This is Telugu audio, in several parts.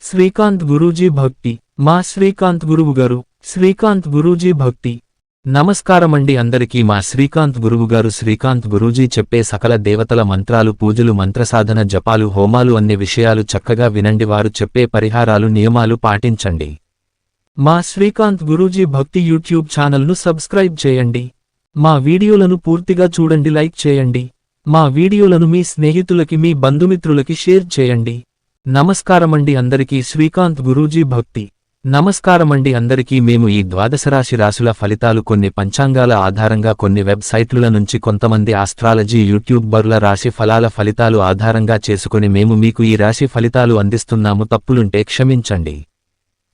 శ్రీకాంత్ గురూజీ భక్తి. మా శ్రీకాంత్ గురువుగారు. శ్రీకాంత్ గురూజీ భక్తి. నమస్కారమండి అందరికీ. మా శ్రీకాంత్ గురువుగారు. శ్రీకాంత్ గురూజీ చెప్పే సకల దేవతల మంత్రాలు, పూజలు, మంత్రసాధన, జపాలు, హోమాలు అన్ని విషయాలు చక్కగా వినండి. వారు చెప్పే పరిహారాలు, నియమాలు పాటించండి. మా శ్రీకాంత్ గురూజీ భక్తి యూట్యూబ్ ఛానల్ను సబ్స్క్రైబ్ చేయండి. మా వీడియోలను పూర్తిగా చూడండి, లైక్ చేయండి. మా వీడియోలను మీ స్నేహితులకి, మీ బంధుమిత్రులకి షేర్ చేయండి. నమస్కారమండి అందరికీ. శ్రీకాంత్ గురూజీ భక్తి. నమస్కారమండి అందరికీ. మేము ఈ ద్వాదశరాశి రాశుల ఫలితాలు కొన్ని పంచాంగాల ఆధారంగా, కొన్ని వెబ్సైట్ల నుంచి, కొంతమంది ఆస్ట్రాలజీ యూట్యూబర్ల రాశి ఫలాల ఫలితాలు ఆధారంగా చేసుకుని మేము మీకు ఈ రాశి ఫలితాలు అందిస్తున్నాము. తప్పులుంటే క్షమించండి.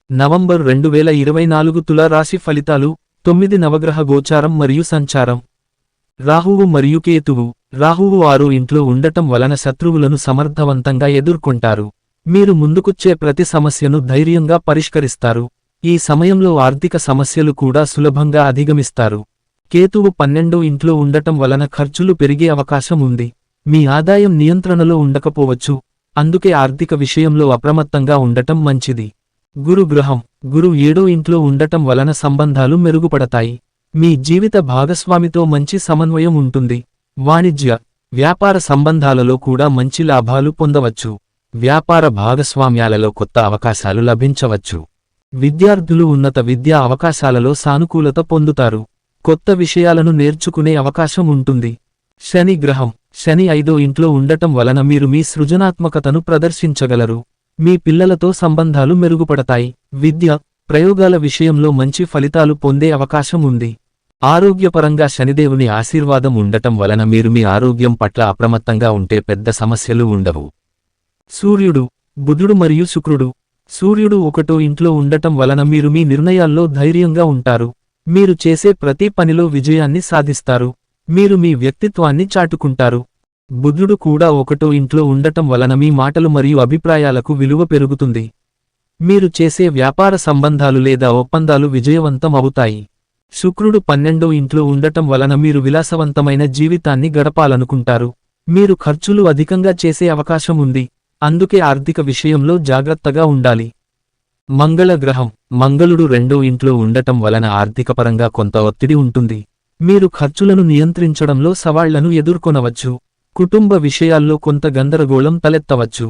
నవంబర్ 2024 తులా రాశి ఫలితాలు. 9 నవగ్రహ గోచారం మరియు సంచారం. రాహువు మరియు కేతువు. రాహువు 6 ఇంట్లో ఉండటం వలన శత్రువులను సమర్థవంతంగా ఎదుర్కొంటారు. మీరు ముందుకొచ్చే ప్రతి సమస్యను ధైర్యంగా పరిష్కరిస్తారు. ఈ సమయంలో ఆర్థిక సమస్యలు కూడా సులభంగా అధిగమిస్తారు. కేతువు 12 ఇంట్లో ఉండటం వలన ఖర్చులు పెరిగే అవకాశం ఉంది. మీ ఆదాయం నియంత్రణలో ఉండకపోవచ్చు, అందుకే ఆర్థిక విషయంలో అప్రమత్తంగా ఉండటం మంచిది. గురు గ్రహం. గురు 7 ఇంట్లో ఉండటం వలన సంబంధాలు మెరుగుపడతాయి. మీ జీవిత భాగస్వామితో మంచి సమన్వయం ఉంటుంది. వాణిజ్య, వ్యాపార సంబంధాలలో కూడా మంచి లాభాలు పొందవచ్చు. వ్యాపార భాగస్వామ్యాలలో కొత్త అవకాశాలు లభించవచ్చు. విద్యార్థులు ఉన్నత విద్యా అవకాశాలలో సానుకూలత పొందుతారు. కొత్త విషయాలను నేర్చుకునే అవకాశం ఉంటుంది. శని గ్రహం. శని 5 ఇంట్లో ఉండటం వలన మీరు మీ సృజనాత్మకతను ప్రదర్శించగలరు. మీ పిల్లలతో సంబంధాలు మెరుగుపడతాయి. విద్య, ప్రయోగాల విషయంలో మంచి ఫలితాలు పొందే అవకాశం ఉంది. ఆరోగ్యపరంగా శనిదేవుని ఆశీర్వాదం ఉండటం వలన మీరు మీ ఆరోగ్యం పట్ల అప్రమత్తంగా ఉంటే పెద్ద సమస్యలు ఉండవు. సూర్యుడు, బుధుడు మరియు శుక్రుడు. సూర్యుడు 1 ఇంట్లో ఉండటం వలన మీరు మీ నిర్ణయాల్లో ధైర్యంగా ఉంటారు. మీరు చేసే ప్రతి పనిలో విజయాన్ని సాధిస్తారు. మీరు మీ వ్యక్తిత్వాన్ని చాటుకుంటారు. బుధుడు కూడా 1 ఇంట్లో ఉండటం వలన మీ మాటలు మరియు అభిప్రాయాలకు విలువ పెరుగుతుంది. మీరు చేసే వ్యాపార సంబంధాలు లేదా ఒప్పందాలు విజయవంతం అవుతాయి. శుక్రుడు 12 ఇంట్లో ఉండటం వలన మీరు విలాసవంతమైన జీవితాన్ని గడపాలనుకుంటారు. మీరు ఖర్చులు అధికంగా చేసే అవకాశం ఉంది, అందుకే ఆర్థిక విషయంలో జాగ్రత్తగా ఉండాలి. మంగళ గ్రహం. మంగళుడు 2 ఇంట్లో ఉండటం వలన ఆర్థికపరంగా కొంత ఒత్తిడి ఉంటుంది. మీరు ఖర్చులను నియంత్రించడంలో సవాళ్లను ఎదుర్కొనవచ్చు. కుటుంబ విషయాల్లో కొంత గందరగోళం తలెత్తవచ్చు.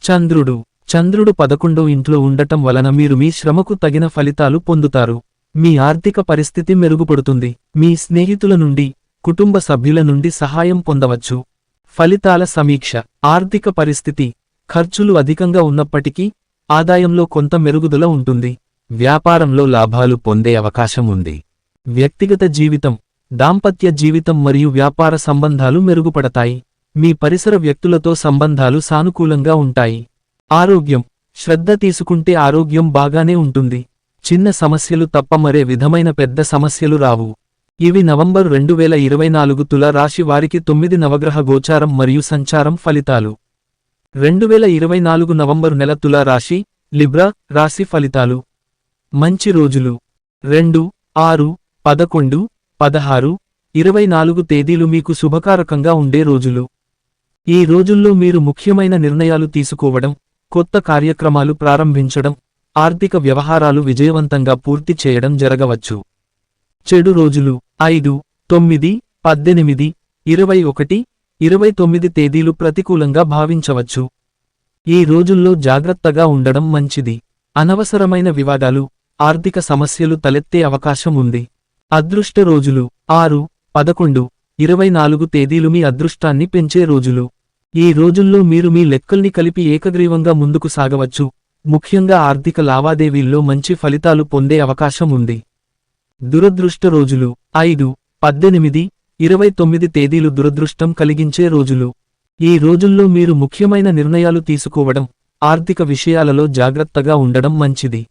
చంద్రుడు. చంద్రుడు 11 ఇంట్లో ఉండటం వలన మీరు మీ శ్రమకు తగిన ఫలితాలు పొందుతారు. మీ ఆర్థిక పరిస్థితి మెరుగుపడుతుంది. మీ స్నేహితుల నుండి, కుటుంబ సభ్యుల నుండి సహాయం పొందవచ్చు. ఫలితాల సమీక్ష. ఆర్థిక పరిస్థితి. ఖర్చులు అధికంగా ఉన్నప్పటికీ ఆదాయంలో కొంత మెరుగుదల ఉంటుంది. వ్యాపారంలో లాభాలు పొందే అవకాశం ఉంది. వ్యక్తిగత జీవితం. దాంపత్య జీవితం మరియు వ్యాపార సంబంధాలు మెరుగుపడతాయి. మీ పరిసర వ్యక్తులతో సంబంధాలు సానుకూలంగా ఉంటాయి. ఆరోగ్యం. శ్రద్ధ తీసుకుంటే ఆరోగ్యం బాగానే ఉంటుంది. చిన్న సమస్యలు తప్ప మరే విధమైన పెద్ద సమస్యలు రావు. ఇవి నవంబర్ 2024 తులా రాశి వారికి 9 నవగ్రహ గోచారం మరియు సంచారం ఫలితాలు. 2024 నవంబరు నెల తులా రాశి, లిబ్రా రాశి ఫలితాలు. మంచి రోజులు. 2, 6, 11, 16, 24 తేదీలు మీకు శుభకారకంగా ఉండే రోజులు. ఈ రోజుల్లో మీరు ముఖ్యమైన నిర్ణయాలు తీసుకోవడం, కొత్త కార్యక్రమాలు ప్రారంభించడం, ఆర్థిక వ్యవహారాలు విజయవంతంగా పూర్తి చేయడం జరగవచ్చు. చెడు రోజులు. 5, 9, 18, 21, 29 తేదీలు ప్రతికూలంగా భావించవచ్చు. ఈ రోజుల్లో జాగ్రత్తగా ఉండడం మంచిది. అనవసరమైన వివాదాలు, ఆర్థిక సమస్యలు తలెత్తే అవకాశం ఉంది. అదృష్ట రోజులు. 6, 11, 24 తేదీలు మీ అదృష్టాన్ని పెంచే రోజులు. ఈ రోజుల్లో మీరు మీ లెక్కల్ని కలిపి ఏకగ్రీవంగా ముందుకు సాగవచ్చు. ముఖ్యంగా ఆర్థిక లావాదేవీల్లో మంచి ఫలితాలు పొందే అవకాశం ఉంది. దురదృష్ట రోజులు. 5, 18, 29 తేదీలు దురదృష్టం కలిగించే రోజులు. ఈ రోజుల్లో మీరు ముఖ్యమైన నిర్ణయాలు తీసుకోవడం, ఆర్థిక విషయాలలో జాగ్రత్తగా ఉండడం మంచిది.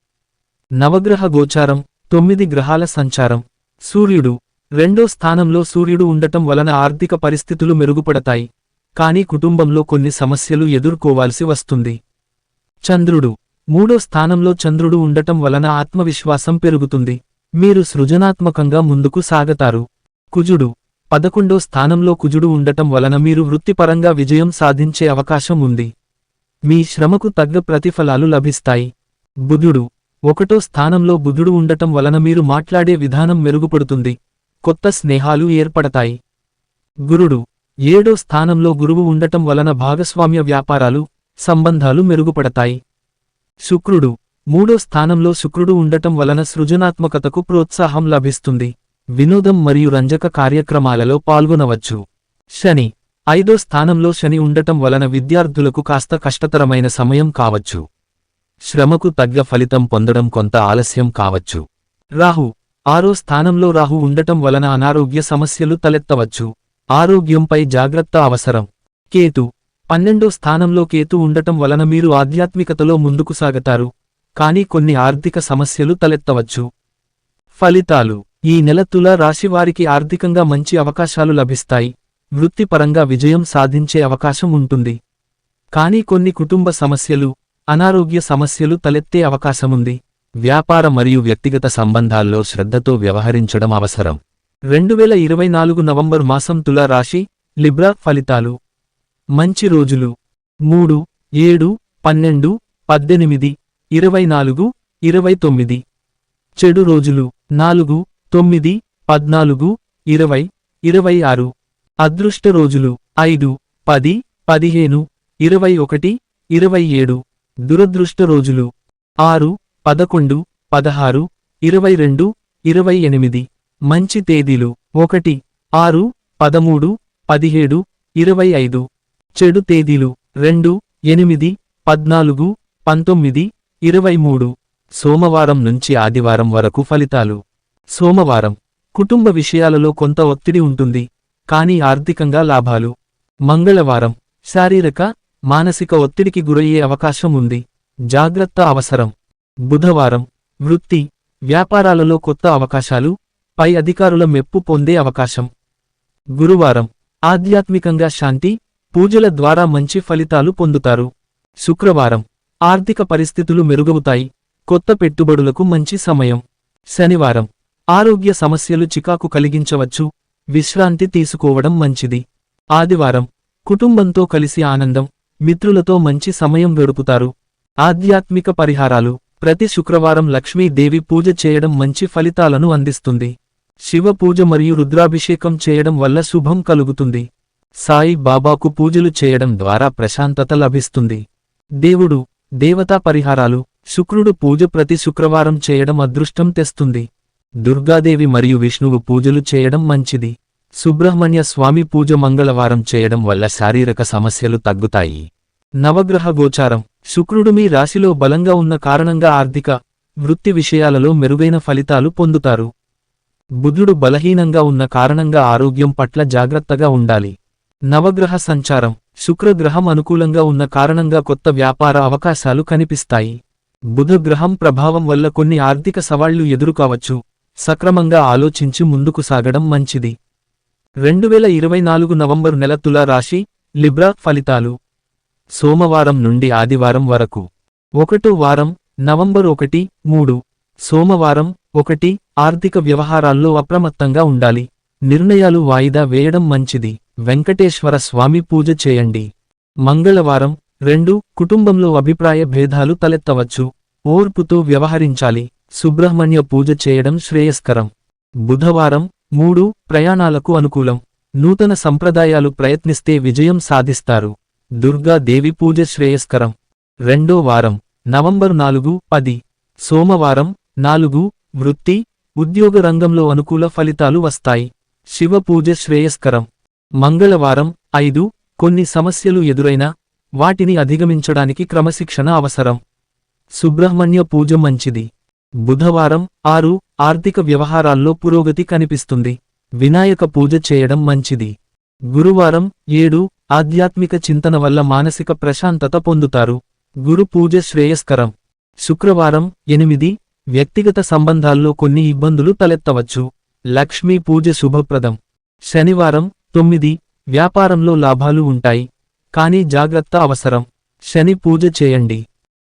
నవగ్రహ గోచారం. 9 గ్రహాల సంచారం. సూర్యుడు. 2వ స్థానంలో సూర్యుడు ఉండటం వలన ఆర్థిక పరిస్థితులు మెరుగుపడతాయి, కానీ కుటుంబంలో కొన్ని సమస్యలు ఎదుర్కోవాల్సి వస్తుంది. చంద్రుడు. 3వ స్థానంలో చంద్రుడు ఉండటం వలన ఆత్మవిశ్వాసం పెరుగుతుంది. మీరు సృజనాత్మకంగా ముందుకు సాగతారు. కుజుడు. 11వ స్థానంలో కుజుడు ఉండటం వలన మీరు వృత్తిపరంగా విజయం సాధించే అవకాశం ఉంది. మీ శ్రమకు తగ్గ ప్రతిఫలాలు లభిస్తాయి. బుధుడు 1వ స్థానంలో బుధుడు ఉండటం వలన మీరు మాట్లాడే విధానం మెరుగుపడుతుంది, కొత్త స్నేహాలు ఏర్పడతాయి. గురుడు 7వ స్థానంలో గురువు ఉండటం వలన భాగస్వామ్య వ్యాపారాలు, సంబంధాలు మెరుగుపడతాయి. శుక్రుడు 3వ స్థానంలో శుక్రుడు ఉండటం వలన సృజనాత్మకతకు ప్రోత్సాహం లభిస్తుంది, వినోదం మరియు రంజక కార్యక్రమాలలో పాల్గొనవచ్చు. శని 5వ స్థానంలో శని ఉండటం వలన విద్యార్థులకు కాస్త కష్టతరమైన సమయం కావచ్చు. శ్రమకు తగ్గ ఫలితం పొందడం కొంత ఆలస్యం కావచ్చు. రాహు 6వ స్థానంలో రాహు ఉండటం వలన అనారోగ్య సమస్యలు తలెత్తవచ్చు, ఆరోగ్యంపై జాగ్రత్త అవసరం. కేతు 12వ స్థానంలో కేతు ఉండటం వలన మీరు ఆధ్యాత్మికతలో ముందుకు సాగతారు, కానీ కొన్ని ఆర్థిక సమస్యలు తలెత్తవచ్చు. ఫలితాలు: ఈ నెల తులా రాశివారికి ఆర్థికంగా మంచి అవకాశాలు లభిస్తాయి, వృత్తిపరంగా విజయం సాధించే అవకాశం ఉంటుంది. కానీ కొన్ని కుటుంబ సమస్యలు, అనారోగ్య సమస్యలు తలెత్తే అవకాశముంది. వ్యాపార మరియు వ్యక్తిగత సంబంధాల్లో శ్రద్ధతో వ్యవహరించడం అవసరం. 2024 నవంబర్ మాసం తులా రాశి, లిబ్రా ఫలితాలు. మంచి రోజులు: 3, 7, 12, 18, 24, 29. చెడు రోజులు: 4, 9, 14, 20, 26. అదృష్ట రోజులు: 5, 10, 15, 21, 27. దురదృష్ట రోజులు: 6, 11, 16, 22, 28. మంచి తేదీలు: 1, 6, 13, 17, 25. చెడు తేదీలు: 2, 8, 14, 19, 23. సోమవారం నుంచి ఆదివారం వరకు ఫలితాలు. సోమవారం: కుటుంబ విషయాలలో కొంత ఒత్తిడి ఉంటుంది, కానీ ఆర్థికంగా లాభాలు. మంగళవారం: శారీరక, మానసిక ఒత్తిడికి గురయ్యే అవకాశం ఉంది, జాగ్రత్త అవసరం. బుధవారం: వృత్తి, వ్యాపారాలలో కొత్త అవకాశాలు, పై అధికారుల మెప్పు పొందే అవకాశం. గురువారం: ఆధ్యాత్మికంగా శాంతి, పూజల ద్వారా మంచి ఫలితాలు పొందుతారు. శుక్రవారం: ఆర్థిక పరిస్థితులు మెరుగవుతాయి, కొత్త పెట్టుబడులకు మంచి సమయం. శనివారం: ఆరోగ్య సమస్యలు చికాకు కలిగించవచ్చు, విశ్రాంతి తీసుకోవడం మంచిది. ఆదివారం: కుటుంబంతో కలిసి ఆనందం, మిత్రులతో మంచి సమయం గడుపుతారు. ఆధ్యాత్మిక పరిహారాలు: ప్రతి శుక్రవారం లక్ష్మీదేవి పూజ చేయడం మంచి ఫలితాలను అందిస్తుంది. శివ పూజ మరియు రుద్రాభిషేకం చేయడం వల్ల శుభం కలుగుతుంది. సాయి బాబాకు పూజలు చేయడం ద్వారా ప్రశాంతత లభిస్తుంది. దేవుడు, దేవతా పరిహారాలు: శుక్రుడు పూజ ప్రతి శుక్రవారం చేయడం అదృష్టం తెస్తుంది. దుర్గాదేవి మరియు విష్ణువు పూజలు చేయడం మంచిది. సుబ్రహ్మణ్య స్వామి పూజ మంగళవారం చేయడం వల్ల శారీరక సమస్యలు తగ్గుతాయి. నవగ్రహ గోచారం: శుక్రుడు మీ రాశిలో బలంగా ఉన్న కారణంగా ఆర్థిక, వృత్తి విషయాలలో మెరుగైన ఫలితాలు పొందుతారు. బుధుడు బలహీనంగా ఉన్న కారణంగా ఆరోగ్యం పట్ల జాగ్రత్తగా ఉండాలి. నవగ్రహ సంచారం: శుక్రగ్రహం అనుకూలంగా ఉన్న కారణంగా కొత్త వ్యాపార అవకాశాలు కనిపిస్తాయి. బుధ గ్రహం ప్రభావం వల్ల కొన్ని ఆర్థిక సవాళ్లు ఎదురుకావచ్చు, సక్రమంగా ఆలోచించి ముందుకు సాగడం మంచిది. 2024 నవంబర్ నెల తులా రాశి, లిబ్రా ఫలితాలు. సోమవారం నుండి ఆదివారం వరకు. 1వ వారం, నవంబర్ 1, 3. సోమవారం: 1. ఆర్థిక వ్యవహారాల్లో అప్రమత్తంగా ఉండాలి, నిర్ణయాలు వాయిదా వేయడం మంచిది. వెంకటేశ్వర స్వామి పూజ చేయండి. మంగళవారం: 2. కుటుంబంలో అభిప్రాయ భేదాలు తలెత్తవచ్చు, ఓర్పుతో వ్యవహరించాలి, సుబ్రహ్మణ్య పూజ చేయడం శ్రేయస్కరం. బుధవారం: 3. ప్రయాణాలకు అనుకూలం, నూతన సంప్రదాయాలు ప్రయత్నిస్తే విజయం సాధిస్తారు. దుర్గా దేవి పూజ శ్రేయస్కరం. 2వ వారం, నవంబర్ 4, 10. సోమవారం: 4. వృత్తి, ఉద్యోగ రంగంలో అనుకూల ఫలితాలు వస్తాయి, శివ పూజ శ్రేయస్కరం. మంగళవారం: 5. కొన్ని సమస్యలు ఎదురైనా వాటిని అధిగమించడానికి క్రమశిక్షణ అవసరం, సుబ్రహ్మణ్య పూజ మంచిది. బుధవారం: 6. ఆర్థిక వ్యవహారాల్లో పురోగతి కనిపిస్తుంది, వినాయక పూజ చేయడం మంచిది. గురువారం: 7. ఆధ్యాత్మిక చింతన వల్ల మానసిక ప్రశాంతత పొందుతారు, గురు పూజ శ్రేయస్కరం. శుక్రవారం: 8. వ్యక్తిగత సంబంధాల్లో కొన్ని ఇబ్బందులు తలెత్తవచ్చు, లక్ష్మీ పూజ శుభప్రదం. శనివారం: 9. వ్యాపారంలో లాభాలు ఉంటాయి, కానీ జాగ్రత్త అవసరం, శని పూజ చేయండి.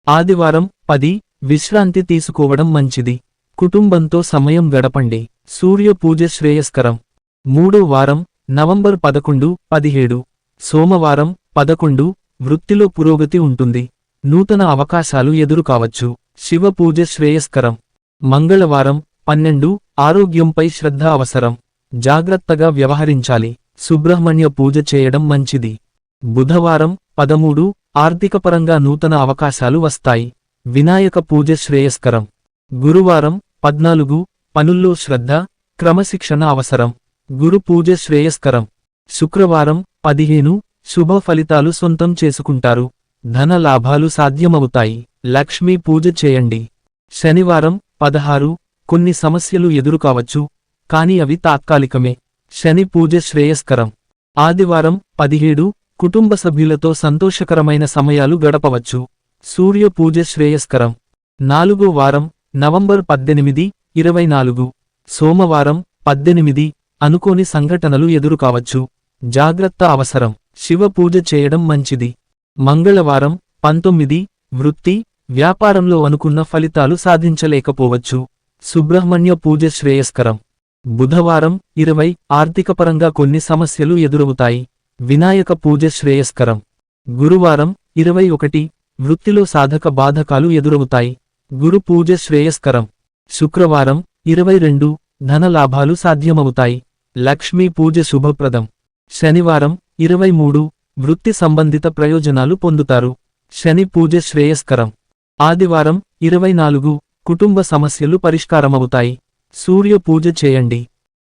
ఆదివారం: 10. విశ్రాంతి తీసుకోవడం మంచిది, కుటుంబంతో సమయం గడపండి, సూర్య పూజ శ్రేయస్కరం. 3వ వారం, నవంబర్ 11, 17. సోమవారం: 11. వృత్తిలో పురోగతి ఉంటుంది. నూతన అవకాశాలు ఎదురు కావచ్చు. శివ పూజ శ్రేయస్కరం. మంగళవారం 12 ఆరోగ్యంపై శ్రద్ధ అవసరం. జాగ్రత్తగా వ్యవహరించాలి. సుబ్రహ్మణ్య పూజ చేయడం మంచిది. బుధవారం 13 ఆర్థికపరంగా నూతన అవకాశాలు వస్తాయి. వినాయక పూజ శ్రేయస్కరం. గురువారం 14 పనుల్లో శ్రద్ధ, క్రమశిక్షణ అవసరం. గురు పూజ శ్రేయస్కరం. శుక్రవారం 15 శుభ ఫలితాలు సొంతం చేసుకుంటారు. ధన లాభాలు సాధ్యమవుతాయి. లక్ష్మీ పూజ చేయండి. శనివారం 16 కొన్ని సమస్యలు ఎదురుకావచ్చు, కాని అవి తాత్కాలికమే. శని పూజ శ్రేయస్కరం. ఆదివారం 17 కుటుంబ సభ్యులతో సంతోషకరమైన సమయాలు గడపవచ్చు. సూర్య పూజ శ్రేయస్కరం. 4వ వారం నవంబర్ 18, 24 సోమవారం 18 అనుకోని సంఘటనలు ఎదురుకావచ్చు. జాగ్రత్త అవసరం. శివ పూజ చేయడం మంచిది. మంగళవారం 19 వృత్తి, వ్యాపారంలో అనుకున్న ఫలితాలు సాధించలేకపోవచ్చు. సుబ్రహ్మణ్య పూజ శ్రేయస్కరం. బుధవారం 20 ఆర్థికపరంగా కొన్ని సమస్యలు ఎదురవుతాయి. వినాయక పూజ శ్రేయస్కరం. గురువారం 21 వృత్తిలో సాధక బాధకాలు ఎదురవుతాయి. గురు పూజ శ్రేయస్కరం. శుక్రవారం 22 ధన లాభాలు సాధ్యమవుతాయి. లక్ష్మీ పూజ శుభప్రదం. శనివారం 23 వృత్తి సంబంధిత ప్రయోజనాలు పొందుతారు. శని పూజ శ్రేయస్కరం. ఆదివారం 24 కుటుంబ సమస్యలు పరిష్కారమవుతాయి. సూర్య పూజ చేయండి.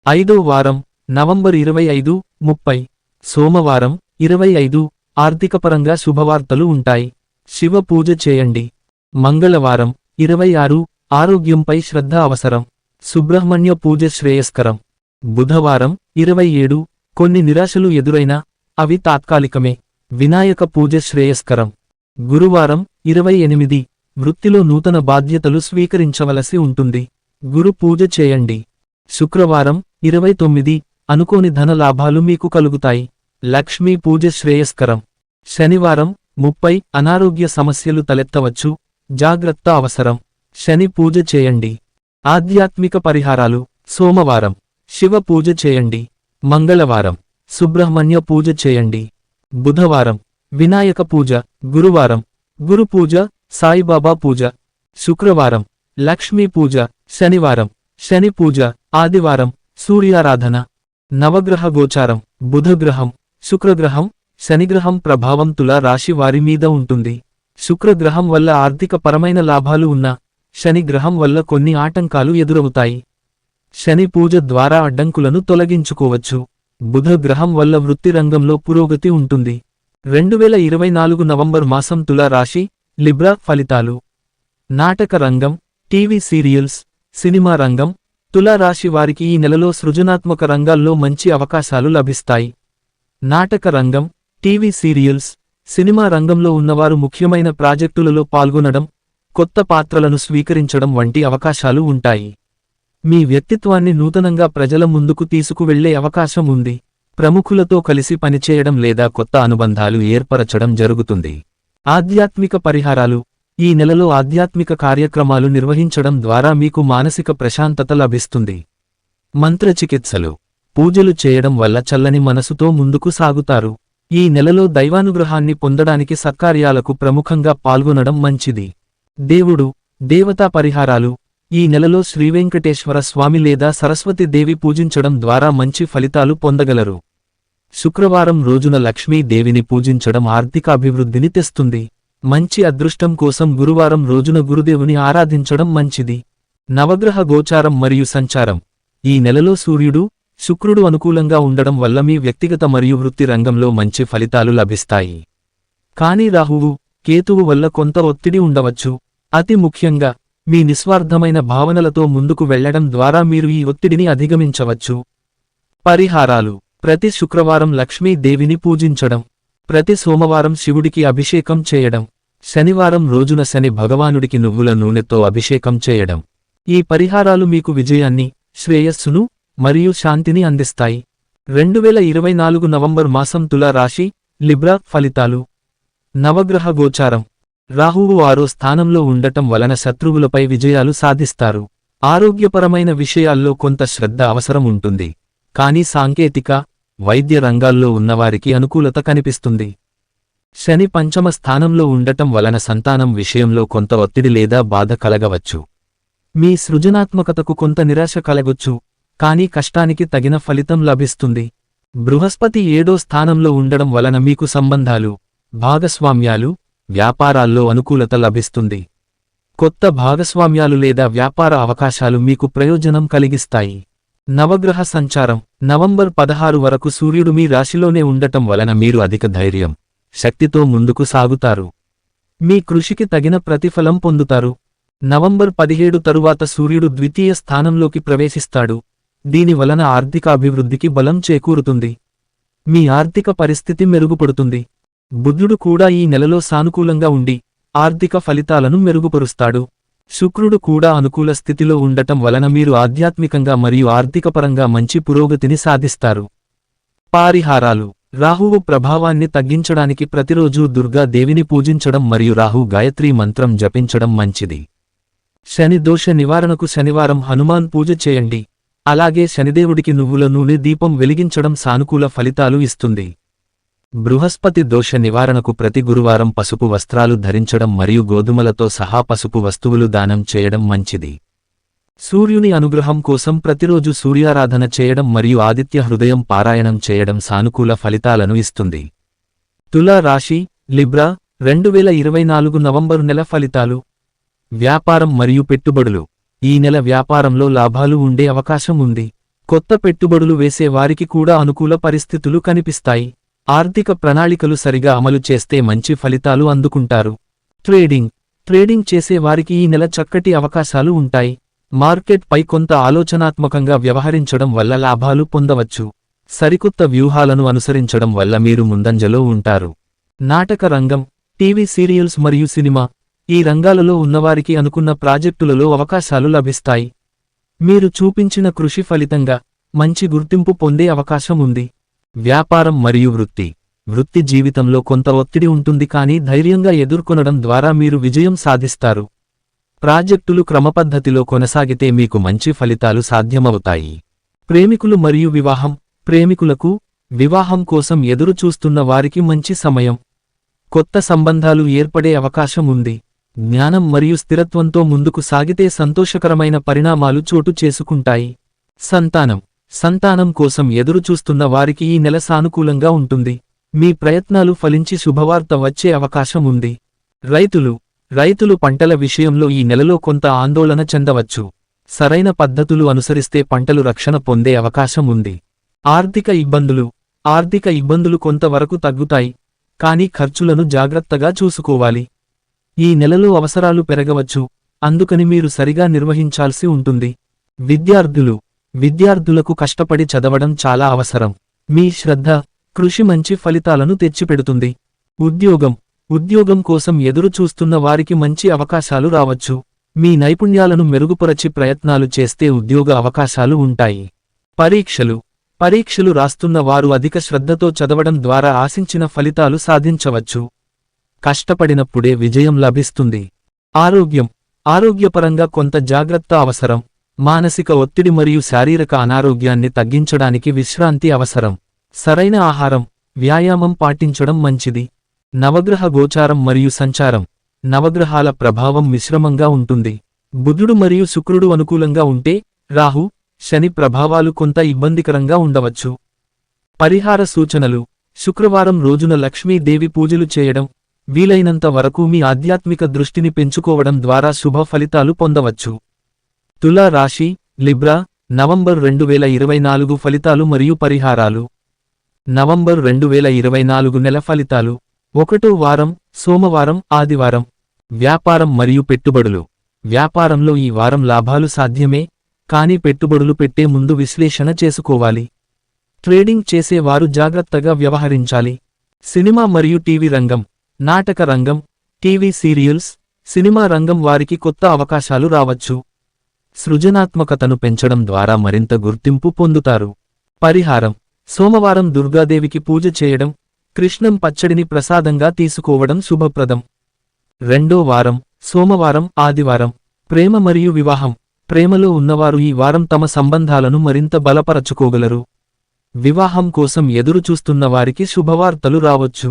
5వ వారం నవంబర్ 25, 30 సోమవారం 25 ఆర్థికపరంగా శుభవార్తలు ఉంటాయి. శివ పూజ చేయండి. మంగళవారం 26 ఆరోగ్యంపై శ్రద్ధ అవసరం. సుబ్రహ్మణ్య పూజ శ్రేయస్కరం. బుధవారం 27 కొన్ని నిరాశలు ఎదురైనా అవి తాత్కాలికమే. వినాయక పూజ శ్రేయస్కరం. గురువారం 28 వృత్తిలో నూతన బాధ్యతలు స్వీకరించవలసి ఉంటుంది. గురు పూజ చేయండి. శుక్రవారం 29 అనుకోని ధన లాభాలు మీకు కలుగుతాయి. లక్ష్మీ పూజ శ్రేయస్కరం. శనివారం 30 అనారోగ్య సమస్యలు తలెత్తవచ్చు. జాగ్రత్త అవసరం. శని పూజ చేయండి. ఆధ్యాత్మిక పరిహారాలు. సోమవారం శివ పూజ చేయండి. మంగళవారం సుబ్రహ్మణ్య పూజ చేయండి. బుధవారం వినాయక పూజ. గురువారం గురు పూజ, సాయిబాబా పూజ. శుక్రవారం లక్ష్మీ పూజ. శనివారం శని పూజ. ఆదివారం సూర్యారాధన. నవగ్రహ గోచారం. బుధగ్రహం, శుక్రగ్రహం, శనిగ్రహం ప్రభావం తులా రాశి వారి మీద ఉంటుంది. శుక్రగ్రహం వల్ల ఆర్థిక పరమైన లాభాలు ఉన్నా శని గ్రహం వల్ల కొన్ని ఆటంకాలు ఎదురవుతాయి. శని పూజ ద్వారా అడ్డంకులను తొలగించుకోవచ్చు. బుధ గ్రహం వల్ల వృత్తి రంగంలో పురోగతి ఉంటుంది. 2024 నవంబర్ మాసం తులా రాశి, లిబ్రా ఫలితాలు. నాటక రంగం, టీవీ సీరియల్స్, సినిమా రంగం. తులా రాశి వారికి ఈ నెలలో సృజనాత్మక రంగాల్లో మంచి అవకాశాలు లభిస్తాయి. నాటక రంగం, టీవీ సీరియల్స్, సినిమా రంగంలో ఉన్నవారు ముఖ్యమైన ప్రాజెక్టులలో పాల్గొనడం, కొత్త పాత్రలను స్వీకరించడం వంటి అవకాశాలు ఉంటాయి. మీ వ్యక్తిత్వాన్ని నూతనంగా ప్రజల ముందుకు తీసుకువెళ్లే అవకాశం ఉంది. ప్రముఖులతో కలిసి పనిచేయడం లేదా కొత్త అనుబంధాలు ఏర్పరచడం జరుగుతుంది. ఆధ్యాత్మిక పరిహారాలు. ఈ నెలలో ఆధ్యాత్మిక కార్యక్రమాలు నిర్వహించడం ద్వారా మీకు మానసిక ప్రశాంతత లభిస్తుంది. మంత్రచికిత్సలు, పూజలు చేయడం వల్ల చల్లని మనసుతో ముందుకు సాగుతారు. ఈ నెలలో దైవానుగ్రహాన్ని పొందడానికి సత్కార్యాలకు ప్రముఖంగా పాల్గొనడం మంచిది. దేవుడు, దేవతా పరిహారాలు. ఈ నెలలో శ్రీవెంకటేశ్వర స్వామి లేదా సరస్వతి దేవి పూజించడం ద్వారా మంచి ఫలితాలు పొందగలరు. శుక్రవారం రోజున లక్ష్మీ దేవిని పూజించడం ఆర్థికాభివృద్ధిని తెస్తుంది. మంచి అదృష్టం కోసం గురువారం రోజున గురుదేవుని ఆరాధించడం మంచిది. నవగ్రహ గోచారం మరియు సంచారం. ఈ నెలలో సూర్యుడు, శుక్రుడు అనుకూలంగా ఉండడం వల్ల మీ వ్యక్తిగత మరియు వృత్తి రంగంలో మంచి ఫలితాలు లభిస్తాయి. కానీ రాహువు, కేతువు వల్ల కొంత ఒత్తిడి ఉండవచ్చు. అతి ముఖ్యంగా మీ నిస్వార్థమైన భావనలతో ముందుకు వెళ్లడం ద్వారా మీరు ఈ ఒత్తిడిని అధిగమించవచ్చు. పరిహారాలు. ప్రతి శుక్రవారం లక్ష్మీ దేవిని పూజించడం. ప్రతి సోమవారం శివుడికి అభిషేకం చేయడం. శనివారం రోజున శని భగవానుడికి నువ్వుల నూనెతో అభిషేకం చేయడం. ఈ పరిహారాలు మీకు విజయాన్ని, శ్రేయస్సును మరియు శాంతిని అందిస్తాయి. 2024 నవంబర్ మాసం తులా రాశి, లిబ్రా ఫలితాలు. నవగ్రహ గోచారం. రాహువు 6వ స్థానంలో ఉండటం వలన శత్రువులపై విజయాలు సాధిస్తారు. ఆరోగ్యపరమైన విషయాల్లో కొంత శ్రద్ధ అవసరం ఉంటుంది. కానీ సాంకేతిక, వైద్య రంగాల్లో ఉన్నవారికి అనుకూలత కనిపిస్తుంది. శని పంచమ స్థానంలో ఉండటం వలన సంతానం విషయంలో కొంత ఒత్తిడి లేదా బాధ కలగవచ్చు. మీ సృజనాత్మకతకు కొంత నిరాశ కలగొచ్చు, కానీ కష్టానికి తగిన ఫలితం లభిస్తుంది. బృహస్పతి 7వ స్థానంలో ఉండడం వలన మీకు సంబంధాలు, భాగస్వామ్యాలు, వ్యాపారాల్లో అనుకూలత లభిస్తుంది. కొత్త భాగస్వామ్యాలు లేదా వ్యాపార అవకాశాలు మీకు ప్రయోజనం కలిగిస్తాయి. నవగ్రహ సంచారం నవంబర్ 16 వరకు సూర్యుడు మీ రాశిలోనే ఉండటం వలన మీరు అధిక ధైర్యం, శక్తితో ముందుకు సాగుతారు. మీ కృషికి తగిన ప్రతిఫలం పొందుతారు. నవంబర్ 17 తరువాత సూర్యుడు ద్వితీయ స్థానంలోకి ప్రవేశిస్తాడు. దీని వలన ఆర్థిక అభివృద్ధికి బలం చేకూరుతుంది. మీ ఆర్థిక పరిస్థితి మెరుగుపడుతుంది. బుధుడు కూడా ఈ నెలలో సానుకూలంగా ఉండి ఆర్థిక ఫలితాలను మెరుగుపరుస్తాడు. శుక్రుడు కూడా అనుకూల స్థితిలో ఉండటం వలన మీరు ఆధ్యాత్మికంగా మరియు ఆర్థికపరంగా మంచి పురోగతిని సాధిస్తారు. పరిహారాలు రాహువు ప్రభావాన్ని తగ్గించడానికి ప్రతిరోజూ దుర్గా దేవిని పూజించడం మరియు రాహు గాయత్రీ మంత్రం జపించడం మంచిది. శని దోష నివారణకు శనివారం హనుమాన్ పూజ చేయండి. అలాగే శనిదేవుడికి నువ్వుల నూనె దీపం వెలిగించడం సానుకూల ఫలితాలు ఇస్తుంది. బృహస్పతి దోష నివారణకు ప్రతి గురువారం పసుపు వస్త్రాలు ధరించడం మరియు గోధుమలతో సహా పసుపు వస్తువులు దానం చేయడం మంచిది. సూర్యుని అనుగ్రహం కోసం ప్రతిరోజు సూర్యారాధన చేయడం మరియు ఆదిత్య హృదయం పారాయణం చేయడం సానుకూల ఫలితాలను ఇస్తుంది. తులా రాశి లిబ్రా 2024 నవంబరు నెల ఫలితాలు. వ్యాపారం మరియు పెట్టుబడులు. ఈ నెల వ్యాపారంలో లాభాలు ఉండే అవకాశం ఉంది. కొత్త పెట్టుబడులు వేసే వారికి కూడా అనుకూల పరిస్థితులు కనిపిస్తాయి. ఆర్థిక ప్రణాళికలు సరిగా అమలు చేస్తే మంచి ఫలితాలు అందుకుంటారు. ట్రేడింగ్ చేసే వారికి ఈ నెల చక్కటి అవకాశాలు ఉంటాయి. మార్కెట్ పై కొంత ఆలోచనాత్మకంగా వ్యవహరించడం వల్ల లాభాలు పొందవచ్చు. సరికొత్త వ్యూహాలను అనుసరించడం వల్ల మీరు ముందంజలో ఉంటారు. నాటక రంగం, టీవీ సీరియల్స్ మరియు సినిమా, ఈ రంగాలలో ఉన్నవారికి అనుకున్న ప్రాజెక్టులలో అవకాశాలు లభిస్తాయి. మీరు చూపించిన కృషి ఫలితంగా మంచి గుర్తింపు పొందే అవకాశం ఉంది. వ్యాపారం మరియు వృత్తి జీవితంలో కొంత ఒత్తిడి ఉంటుంది, కానీ ధైర్యంగా ఎదుర్కొనడం ద్వారా మీరు విజయం సాధిస్తారు. ప్రాజెక్టులు క్రమపద్ధతిలో కొనసాగితే మీకు మంచి ఫలితాలు సాధ్యమవుతాయి. ప్రేమికులు మరియు వివాహం. ప్రేమికులకు వివాహం కోసం ఎదురు చూస్తున్న వారికి మంచి సమయం. కొత్త సంబంధాలు ఏర్పడే అవకాశం ఉంది. జ్ఞానం మరియు స్థిరత్వంతో ముందుకు సాగితే సంతోషకరమైన పరిణామాలు చోటు చేసుకుంటాయి. సంతానం కోసం ఎదురు చూస్తున్న వారికి ఈ నెల సానుకూలంగా ఉంటుంది. మీ ప్రయత్నాలు ఫలించి శుభవార్త వచ్చే అవకాశం ఉంది. రైతులు పంటల విషయంలో ఈ నెలలో కొంత ఆందోళన చెందవచ్చు. సరైన పద్ధతులు అనుసరిస్తే పంటలు రక్షణ పొందే అవకాశం ఉంది. ఆర్థిక ఇబ్బందులు కొంతవరకు తగ్గుతాయి, కానీ ఖర్చులను జాగ్రత్తగా చూసుకోవాలి. ఈ నెలలో అవసరాలు పెరగవచ్చు, అందుకని మీరు సరిగా నిర్వహించాల్సి ఉంటుంది. విద్యార్థులకు కష్టపడి చదవడం చాలా అవసరం. మీ శ్రద్ధ, కృషి మంచి ఫలితాలను తెచ్చిపెడుతుంది. ఉద్యోగం కోసం ఎదురు చూస్తున్న వారికి మంచి అవకాశాలు రావచ్చు. మీ నైపుణ్యాలను మెరుగుపరచి ప్రయత్నాలు చేస్తే ఉద్యోగ అవకాశాలు ఉంటాయి. పరీక్షలు రాస్తున్న వారు అధిక శ్రద్ధతో చదవడం ద్వారా ఆశించిన ఫలితాలు సాధించవచ్చు. కష్టపడినప్పుడే విజయం లభిస్తుంది. ఆరోగ్యపరంగా కొంత జాగ్రత్త అవసరం. మానసిక ఒత్తిడి మరియు శారీరక అనారోగ్యాన్ని తగ్గించడానికి విశ్రాంతి అవసరం. సరైన ఆహారం, వ్యాయామం పాటించడం మంచిది. నవగ్రహ గోచారం మరియు సంచారం. నవగ్రహాల ప్రభావం మిశ్రమంగా ఉంటుంది. బుధుడు మరియు శుక్రుడు అనుకూలంగా ఉంటే, రాహు, శని ప్రభావాలు కొంత ఇబ్బందికరంగా ఉండవచ్చు. పరిహార సూచనలు. శుక్రవారం రోజున లక్ష్మీదేవి పూజలు చేయడం, వీలైనంత వరకు మీ ఆధ్యాత్మిక దృష్టిని పెంచుకోవడం ద్వారా శుభ ఫలితాలు పొందవచ్చు. తులా రాశి లిబ్రా నవంబర్ 2024 ఫలితాలు మరియు పరిహారాలు. నవంబర్ 2024 నెల ఫలితాలు. 1వ వారం సోమవారం ఆదివారం. వ్యాపారం మరియు పెట్టుబడులు. వ్యాపారంలో ఈ వారం లాభాలు సాధ్యమే, కానీ పెట్టుబడులు పెట్టే ముందు విశ్లేషణ చేసుకోవాలి. ట్రేడింగ్ చేసేవారు జాగ్రత్తగా వ్యవహరించాలి. సినిమా మరియు టీవీ రంగం. నాటక రంగం, టీవీ సీరియల్స్, సినిమా రంగం వారికి కొత్త అవకాశాలు రావచ్చు. సృజనాత్మకతను పెంచడం ద్వారా మరింత గుర్తింపు పొందుతారు. పరిహారం. సోమవారం దుర్గాదేవికి పూజ చేయడం, కృష్ణం పచ్చడిని ప్రసాదంగా తీసుకోవడం శుభప్రదం. 2వ వారం సోమవారం ఆదివారం. ప్రేమ మరియు వివాహం. ప్రేమలో ఉన్నవారు ఈ వారం తమ సంబంధాలను మరింత బలపరచుకోగలరు. వివాహం కోసం ఎదురు చూస్తున్న వారికి శుభవార్తలు రావచ్చు.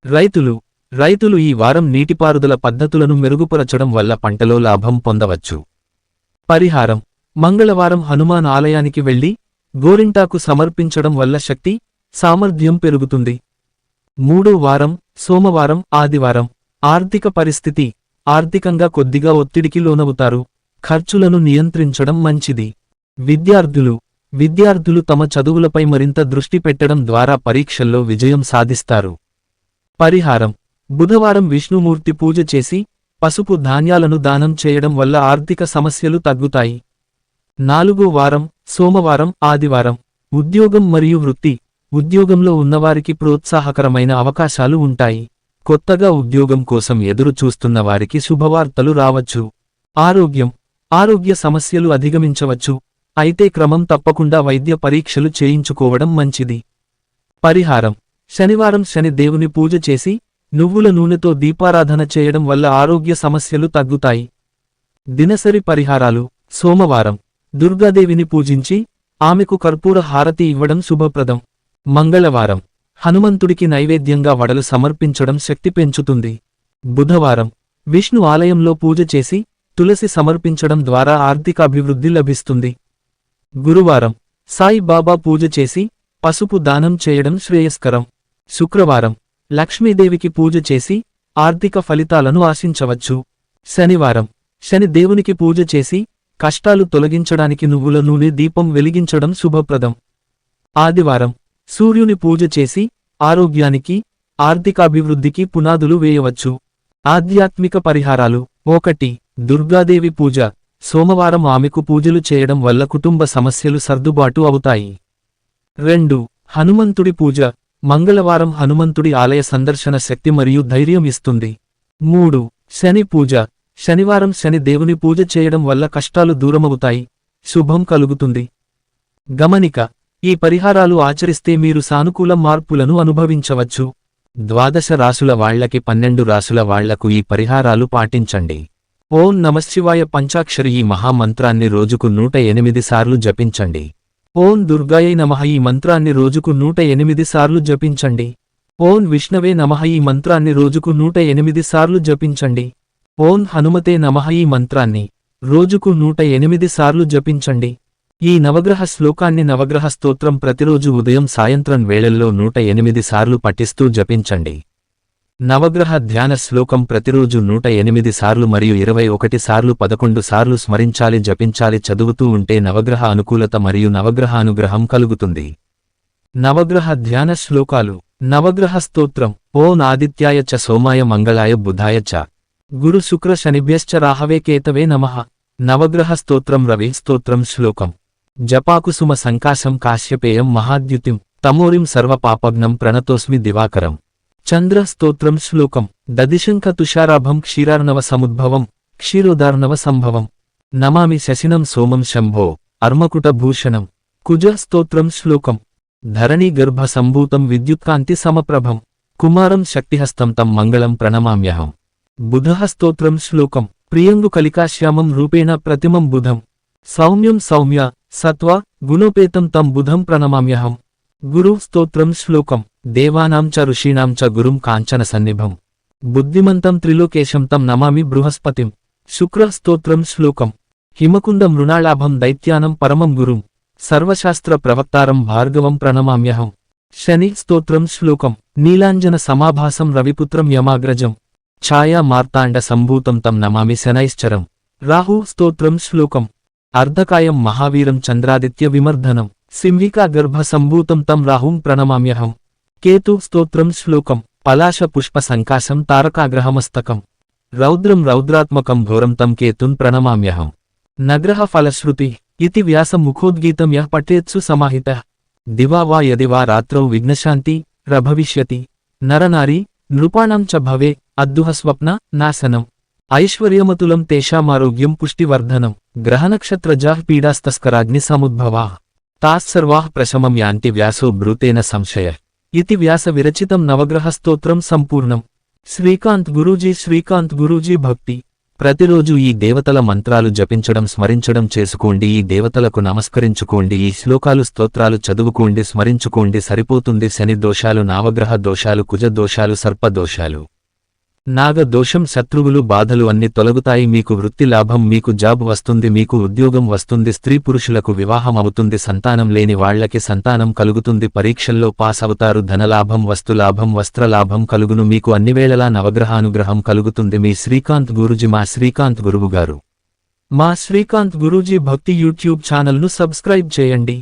రైతులు ఈ వారం నీటిపారుదల పద్ధతులను మెరుగుపరచడం వల్ల పంటలో లాభం పొందవచ్చు. పరిహారం: మంగళవారం హనుమాన్ ఆలయానికి వెళ్లి గోరింటాకు సమర్పించడం వల్ల శక్తి, సామర్థ్యం పెరుగుతుంది. మూడో వారం సోమవారం, ఆదివారం. ఆర్థిక పరిస్థితి: ఆర్థికంగా కొద్దిగా ఒత్తిడికి లోనవుతారు. ఖర్చులను నియంత్రించడం మంచిది. విద్యార్థులు తమ చదువులపై మరింత దృష్టి పెట్టడం ద్వారా పరీక్షల్లో విజయం సాధిస్తారు. పరిహారం: బుధవారం విష్ణుమూర్తి పూజ చేసి పసుపు ధాన్యాలను దానం చేయడం వల్ల ఆర్థిక సమస్యలు తగ్గుతాయి. నాలుగో వారం సోమవారం, ఆదివారం. ఉద్యోగం మరియు వృత్తి: ఉద్యోగంలో ఉన్నవారికి ప్రోత్సాహకరమైన అవకాశాలు ఉంటాయి. కొత్తగా ఉద్యోగం కోసం ఎదురు చూస్తున్న వారికి శుభవార్తలు రావచ్చు. ఆరోగ్య సమస్యలు అధిగమించవచ్చు, అయితే క్రమం తప్పకుండా వైద్య పరీక్షలు చేయించుకోవడం మంచిది. పరిహారం: శనివారం శని దేవుని పూజ చేసి నువ్వుల నూనెతో దీపారాధన చేయడం వల్ల ఆరోగ్య సమస్యలు తగ్గుతాయి. దినసరి పరిహారాలు: సోమవారం దుర్గాదేవిని పూజించి ఆమెకు కర్పూర హారతి ఇవ్వడం శుభప్రదం. మంగళవారం హనుమంతుడికి నైవేద్యంగా వడలు సమర్పించడం శక్తి పెంచుతుంది. బుధవారం విష్ణు ఆలయంలో పూజ చేసి తులసి సమర్పించడం ద్వారా ఆర్థికాభివృద్ధి లభిస్తుంది. గురువారం సాయి బాబా పూజ చేసి పసుపు దానం చేయడం శ్రేయస్కరం. శుక్రవారం లక్ష్మీదేవికి పూజ చేసి ఆర్థిక ఫలితాలను ఆశించవచ్చు. శనివారం శని దేవునికి పూజ చేసి కష్టాలు తొలగించడానికి నువ్వుల నూనె దీపం వెలిగించడం శుభప్రదం. ఆదివారం సూర్యుని పూజ చేసి ఆరోగ్యానికి, ఆర్థికాభివృద్ధికి పునాదులు వేయవచ్చు. ఆధ్యాత్మిక పరిహారాలు: 1. దుర్గాదేవి పూజ. సోమవారం ఆమెకు పూజలు చేయడం వల్ల కుటుంబ సమస్యలు సర్దుబాటు అవుతాయి. 2. హనుమంతుడి పూజ. మంగళవారం హనుమంతుడి ఆలయ సందర్శన శక్తి మరియు ధైర్యం ఇస్తుంది. 3. శని పూజ. శనివారం శని దేవుని పూజ చేయడం వల్ల కష్టాలు దూరమవుతాయి, శుభం కలుగుతుంది. గమనిక: ఈ పరిహారాలు ఆచరిస్తే మీరు సానుకూల మార్పులను అనుభవించవచ్చు. 12 రాసుల వాళ్లకి 12 రాసుల వాళ్లకు ఈ పరిహారాలు పాటించండి. ఓం నమశ్శివాయ పంచాక్షరి ఈ మహామంత్రాన్ని రోజుకు 108 సార్లు జపించండి. ఓం దుర్గాయై నమః ఈ మంత్రాన్ని రోజుకు 108 సార్లు జపించండి. ఓం విష్ణవే నమః ఈ మంత్రాన్ని రోజుకు 108 సార్లు జపించండి. ఓం హనుమతే నమః ఈ మంత్రాన్ని రోజుకు 108 సార్లు జపించండి. ఈ నవగ్రహ శ్లోకాన్ని నవగ్రహ స్తోత్రం ప్రతిరోజు ఉదయం సాయంత్రం వేళల్లో 108 సార్లు పఠిస్తూ జపించండి. నవగ్రహ ధ్యాన శ్లోకం ప్రతిరోజు 108 సార్లు మరియు 21 సార్లు 11 సార్లు స్మరించాలి, జపించాలి. చదువుతూ ఉంటే నవగ్రహ అనుకూలత మరియు నవగ్రహ అనుగ్రహం కలుగుతుంది. నవగ్రహ ధ్యాన శ్లోకాలు: నవగ్రహ స్తోత్రం. ఓం ఆదిత్యాయ చ సోమాయ మంగళాయ బుధాయ చ గురు శుక్ర శనిభ్యశ్చ రాహవే కేతవే నమః. నవగ్రహ స్తోత్రం. రవి స్తోత్రం. శ్లోకం: జపాకుసుమ సంకాశం కాశ్యపేయం మహాద్యుతిం తమోరిం సర్వపాపఘ్నం ప్రణతోస్మి దివాకరం. చంద్ర స్తోత్రం. శ్లోకం: దదిశంఖ తుషారాభం క్షీరార్ణవ సముద్భవం క్షీరోదార్ణవ సంభవం నమామి శశినం సోమం శంభో అర్మకుట భూషణం. కుజ స్తోత్రం. శ్లోకం: ధరణీ గర్భ సంభూతం విద్యుత్కాంతి సమప్రభం కుమారం శక్తిహస్తం తం మంగళం ప్రణమామ్యహం. బుధ స్తోత్రం. శ్లోకం: ప్రియంగు కలికాశ్యామం రూపేణ ప్రతిమం బుధం సౌమ్యం సౌమ్య సత్వ గుణోపేతం తం బుధం ప్రణమామ్యహం. గురు స్తోత్రం. శ్లోకం: దేవానాం చ ఋషీణాం చ గురుం కాంచన సన్నిభం బుద్ధిమంతం త్రిలోకేశం తం నమామి బృహస్పతిం. శుక్ర స్తోత్రం. శ్లోకం: హిమకుంద మృణాళాభం దైత్యానం పరమం గురుం సర్వశాస్త్ర ప్రవక్తారం భార్గవం ప్రణమామ్యహం. శని స్తోత్రం. శ్లోకం: నీలాంజన సమాభాసం రవిపుత్రం యమాగ్రజం ఛాయా మార్తాండ సంభూతం తం నమామి శనైశ్చరం. రాహు స్తోత్రం. శ్లోకం: అర్ధకాయం మహావీరం చంద్రాదిత్య విమర్ధనం సింహికా గర్భ సంభూతం తం రాహుం ప్రణమామ్యహం. కేతు స్తోత్రం. శ్లోకం: పలాశ పుష్ప సంకాశం తారకాగ్రహమస్తకం రౌద్రం రౌద్రాత్మకం ఘోరం తం కేతున్ ప్రణమామ్యహం. నగ్రహ ఫలశ్రుతి ఇతి వ్యాస ముఖోద్గీతం యః పఠేత్సు సమాహితః దివా వా యది వా రాత్రౌ విఘ్నశాంతి రభవిష్యతి. నరనారీ నృపాణం చ భవే అద్దుహ స్వప్న నాశనం ఐశ్వర్యమతులం తేషామారోగ్యం పుష్టివర్ధనం గ్రహనక్షత్రజాః పీడాస్తస్కరాగ్ని సముద్భవాః తాస్సర్వాః ప్రశమం యాంతి వ్యాసో బ్రూతేన సంశయ ఇతి వ్యాస విరచితం. నవగ్రహ స్తోత్రం సంపూర్ణం. శ్రీకాంత్ గురూజీ భక్తి. ప్రతిరోజు ఈ దేవతల మంత్రాలు జపించడం స్మరించడం చేసుకోండి, ఈ దేవతలకు నమస్కరించుకోండి, ఈ శ్లోకాలు స్తోత్రాలు చదువుకోండి, స్మరించుకోండి, సరిపోతుంది. శని దోషాలు, నవగ్రహ దోషాలు, కుజ దోషాలు, సర్ప దోషాలు, నాగ దోషం, శత్రువులు, బాధలు అన్ని తొలగుతాయి. మీకు వృత్తి లాభం, మీకు జాబ్ వస్తుంది, మీకు ఉద్యోగం వస్తుంది, స్త్రీ పురుషులకు వివాహం అవుతుంది, సంతానం లేని వాళ్లకి సంతానం కలుగుతుంది, పరీక్షల్లో పాస్ అవుతారు, ధనలాభం, వస్తులాభం, వస్త్రలాభం కలుగును, మీకు అన్నివేళలా నవగ్రహానుగ్రహం కలుగుతుంది. మీ శ్రీకాంత్ గురూజీ. మా శ్రీకాంత్ గురువుగారు. మా శ్రీకాంత్ గురూజీ భక్తి యూట్యూబ్ ఛానల్ను సబ్స్క్రైబ్ చేయండి.